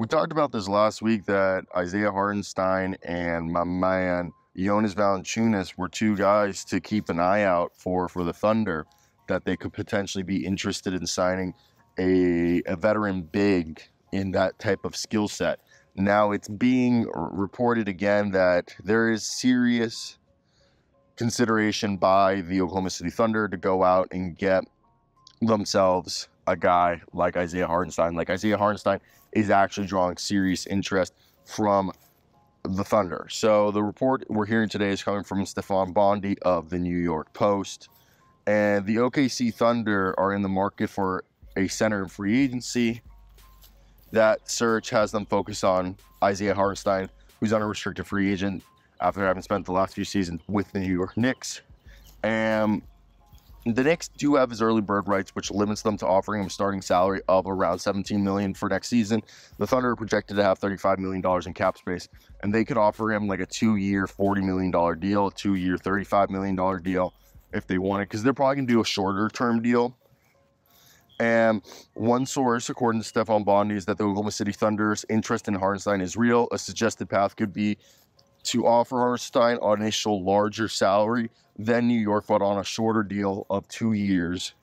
We talked about this last week that Isaiah Hartenstein and my man Jonas Valanciunas were two guys to keep an eye out for the Thunder, that they could potentially be interested in signing a veteran big in that type of skill set. Now it's being reported again that there is serious consideration by the Oklahoma City Thunder to go out and get themselves a guy like Isaiah Hartenstein. Like, Isaiah Hartenstein is actually drawing serious interest from the Thunder. So the report we're hearing today is coming from Stefan Bondy of the New York Post. And the OKC Thunder are in the market for a center in free agency. That search has them focus on Isaiah Hartenstein, who's unrestricted free agent after having spent the last few seasons with the New York Knicks. And the Knicks do have his early bird rights, which limits them to offering him a starting salary of around $17 million for next season. The Thunder are projected to have $35 million in cap space, and they could offer him like a 2-year, $40 million deal, a 2-year, $35 million deal if they wanted, because they're probably going to do a shorter-term deal. And one source, according to Stefan Bondy, is that the Oklahoma City Thunder's interest in Hartenstein is real. A suggested path could be to offer Hartenstein an initial larger salary than New York, but on a shorter deal of 2 years.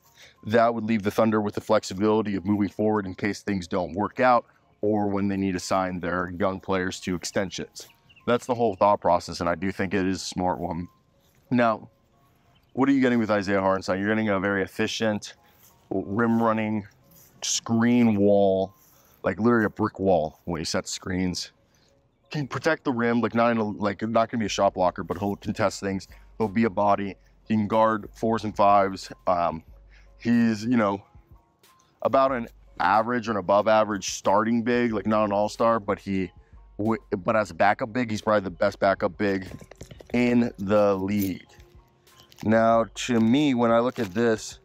That would leave the Thunder with the flexibility of moving forward in case things don't work out or when they need to sign their young players to extensions. That's the whole thought process, and I do think it is a smart one. Now, what are you getting with Isaiah Hartenstein? You're getting a very efficient, rim-running screen wall, like literally a brick wall when he sets screens. Can protect the rim, like not going to be a shot blocker, but he'll contest things. He'll be a body. He can guard 4s and 5s. He's, about an average or an above average starting big, like not an all-star, but as a backup big, he's probably the best backup big in the league. Now, to me, when I look at this,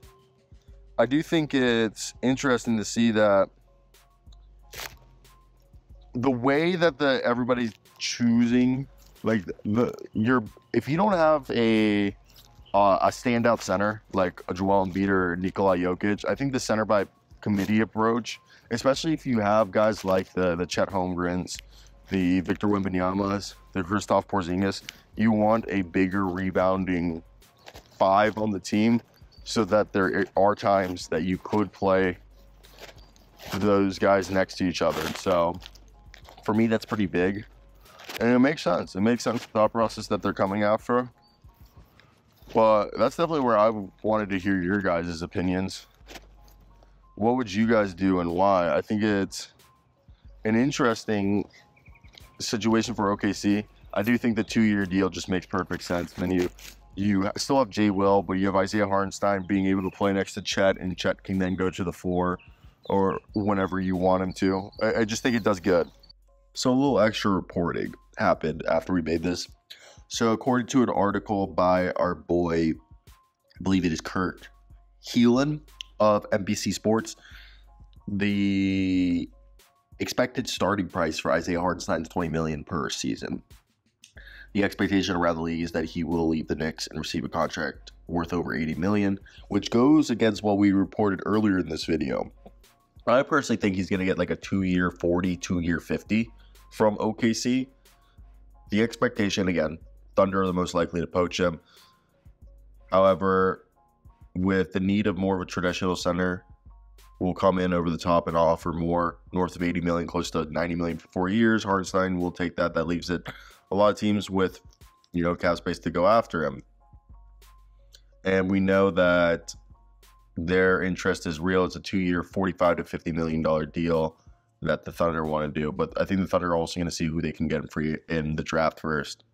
I do think it's interesting to see that the way that everybody's choosing, like if you don't have a standout center like a Joel Embiid or Nikola Jokic, I think the center by committee approach, especially if you have guys like the Chet Holmgrens, the Victor Wembanyama's, the Kristaps Porzingis, you want a bigger rebounding 5 on the team, so that there are times that you could play those guys next to each other. So for me, that's pretty big. And it makes sense. It makes sense, the thought process that they're coming after. But that's definitely where I wanted to hear your guys' opinions. What would you guys do and why? I think it's an interesting situation for OKC. I do think the 2-year deal just makes perfect sense. Then you still have Jay Will, but you have Isaiah Hartenstein being able to play next to Chet, and Chet can then go to the 4 or whenever you want him to. I just think it does good. So a little extra reporting happened after we made this. So according to an article by our boy, I believe it is Kurt Heelan of NBC Sports, the expected starting price for Isaiah Hartenstein is $20 million per season. The expectation around the league is that he will leave the Knicks and receive a contract worth over $80 million, which goes against what we reported earlier in this video. I personally think he's going to get like a 2-year 40, 2-year 50 from OKC. The expectation, again, Thunder are the most likely to poach him. However, with the need of more of a traditional center, will come in over the top and offer more, north of $80 million, close to $90 million for 4 years. Hartenstein will take that. That leaves it a lot of teams with, cap space to go after him. And we know that their interest is real. It's a 2-year, $45 to $50 million deal that the Thunder want to do. But I think the Thunder are also going to see who they can get in free in the draft first.